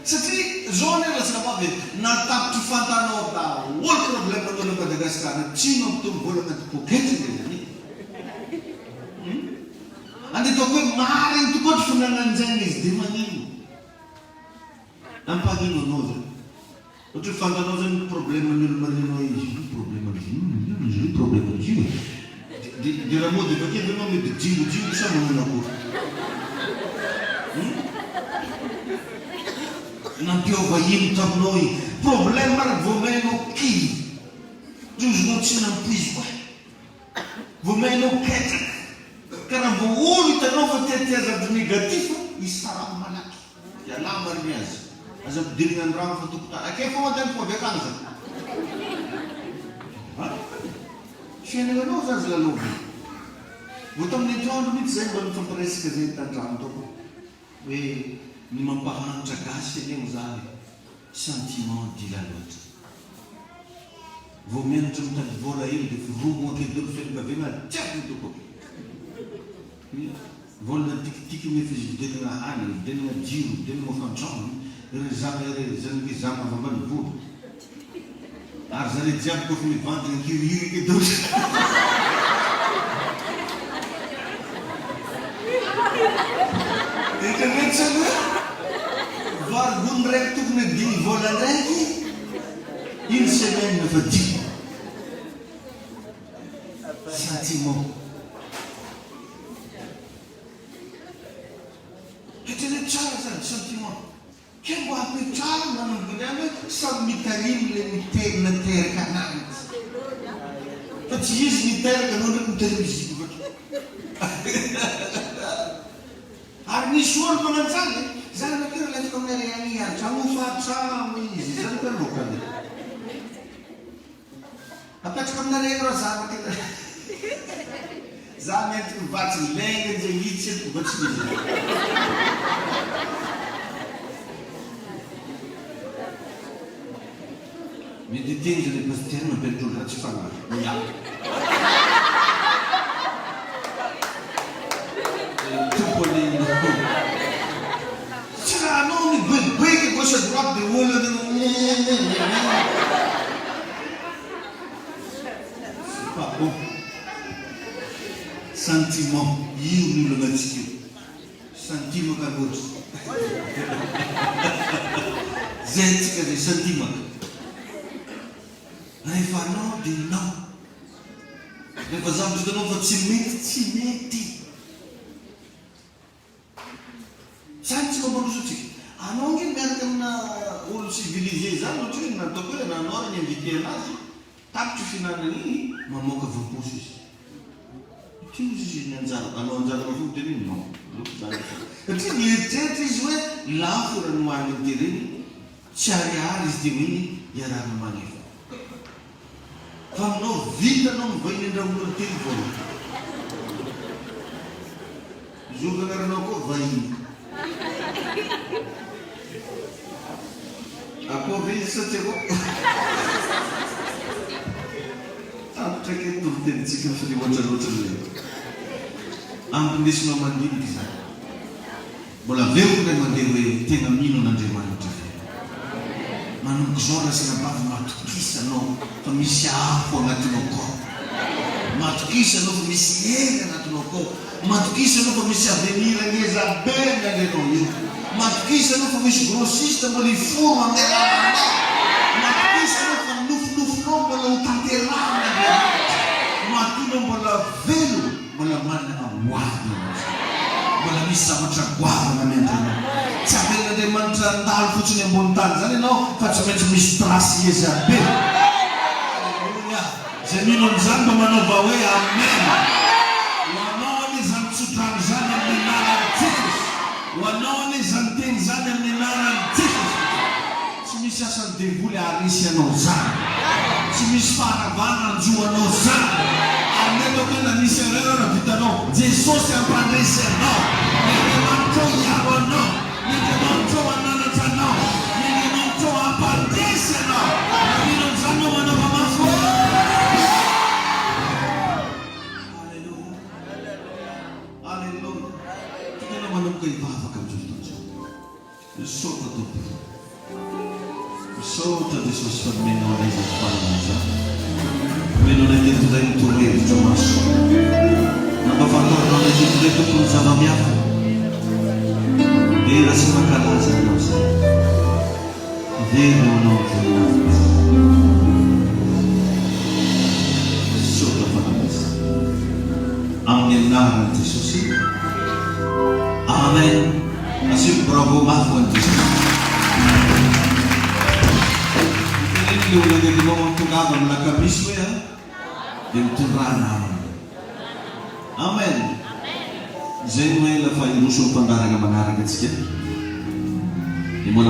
Satria zao ny lasina avy natapitry fantanao daholo problème an'olo Madagasikara. Tsino ampitombo vola anaty poketra zany. Ande ataoko hoe mariny tokoa tsy finanan'izany izy dia manino. Ampagnino anao zany. Ohatra fantanao zany problème an'olo marinao izy. Problème izy problème izy. Dia raha mody bakeo anao mety jingo sa manana akory. Nampiova ino taminao iny. Problème mara voamainao kivy. Rozinao tsy nampizy koa. Voamainao ketraka. Karaha mbo olo hitanao fa tiatiazavy négatif isaramo malaky. Ialà mariny azy. Aza ampidirina ny rano fa tokotany. Ake fa hoatany fa avy akany zany. Fiainanao zazy lalova. Vao tamin'ny atoandro mihitsy zay mba nifampiresaka zay tandrano tao. Hoe ny mampahanitra gasy aneo zany sentiment dila loatra. Vao mianatra mitady vola iny dia romo akedolo fianakaviana tiako ny toko. Vola tikitika nefa izy videnina hany, videnina jiro, videnina fantrano. Zany zama avy ambany vola. Ary zare jiaby kofa mivandy ny kirihiri akedolo. Ekamety zany varigony raiky tokony adiny vola ndraiky une semaine nefa dimy. Sentiment. Ketene tsara zany sentiment. Ke mbo apetrara manomboka any hoe samy mitarimy le miterina teraka ananjy. Fa tsy izy miteraka anao ndraiky mitarimy izy bavake. Ary nisy olo mananjany zany nakeo lefaka amin'ny ariany an-trano fahatramo izy zany ka lokany. Apetraka amin'ny ariany rao zavaka. Za mety mivatsy lenga zay hitsy eto vatsy izy. Mety teny zany pasteur mampelitra raha tsy fanahy. Ia. Tompony tsy raha anao miboekiboeky gauche à droite dia olo pas bon. Sentiment io ny olo anatsika io. Sentiment ka loatra. Zay tsika zay sentiment. Rehefa anao dia nao. Rehefa zavatra hitanao fa tsy mety. Zany tsy mamparoso atsika. Anao nge miaraka amina olo civilisé zany ohatra hoe nataoko hoe nanao ny invité anazy tapitry fihinanana iny mamoaka vamposo izy. Ity izy ny anjara anao anjara mafongo dia iny non. Satria nieritreritry izy hoe lafo raha no hoaniny tereny tsy ariary izy dia hoe iarahana manefa. Fa aminao vitanao mivahiny andrahoana ny teny vola. Zoka anaranao koa vahiny. Akory izy satria koa. Tapitra kely no tenitsika fa ny ohatranohatra zay. Ampinesinao mandinika zany. Mbola veriko ilay mandeha hoe tena mino an'Andriamanitra. Manomboka izao rasana bavy matokisanao fa misy afo agnatinao kao. Matokisanao fa misy hery agnatinao kao. Matokisanao fa misy avenir ngezabe nanenao io. Matokisanao fa misy grossiste mbola iforo amin'ny raha. Matokisanao fa nofonofonao mbola ho tanterahana. Matinao mbola velo, mbola manana hoavina. Mbola misy zavatra goavana mentanao. Tsy avel'Andriamanitra andalo fotsiny ambony tany zany ianao fa tsy maintsy misy trasy Ezabe. Zay mino an'izany mba manaova hoe amen. Ho anao anie zany tsotrany zany amin'ny anaran'i Jesosy. Ho anao anie zany teny zany amin'ny anaran'i Jesosy. Tsy misy asany devoly arisy anao zany. Tsy misy faharavana anjo anao zany. Anao tokana nisy erreur vitanao. Jesosy ampandresenao. Ny Andriamanitra miaronao. Ny Andriamanitra ananatra anao. Ny Andriamanitra ampandresenao. Mino an'izany no manao mafy. Alleluia. Alleluia. Tokana manomboka hivavaka amin'izao fotoana izao. Misaotra tompoko. Misaotra Jesosy fa nomenao anay izay fifanana izany. Nomenao anay teto izay mitorohevitra maso. Nampafantarinao anay teto izay tompony zava-mihafa. Vera sy mankalaza anao izay. Vera anao ny voninahitra. Misaotra fanameza. Amin'ny anaran'i Jesosy. Amen. Asio bravo mafy ho an'i Jesosy. Dia olona nendrinao mitongava amin'ny lakamisy hoe dia mitondrana aminy. Amen. Izay no hoe lafa hiroso ny mpandaraka manaraka antsika. Dia mbola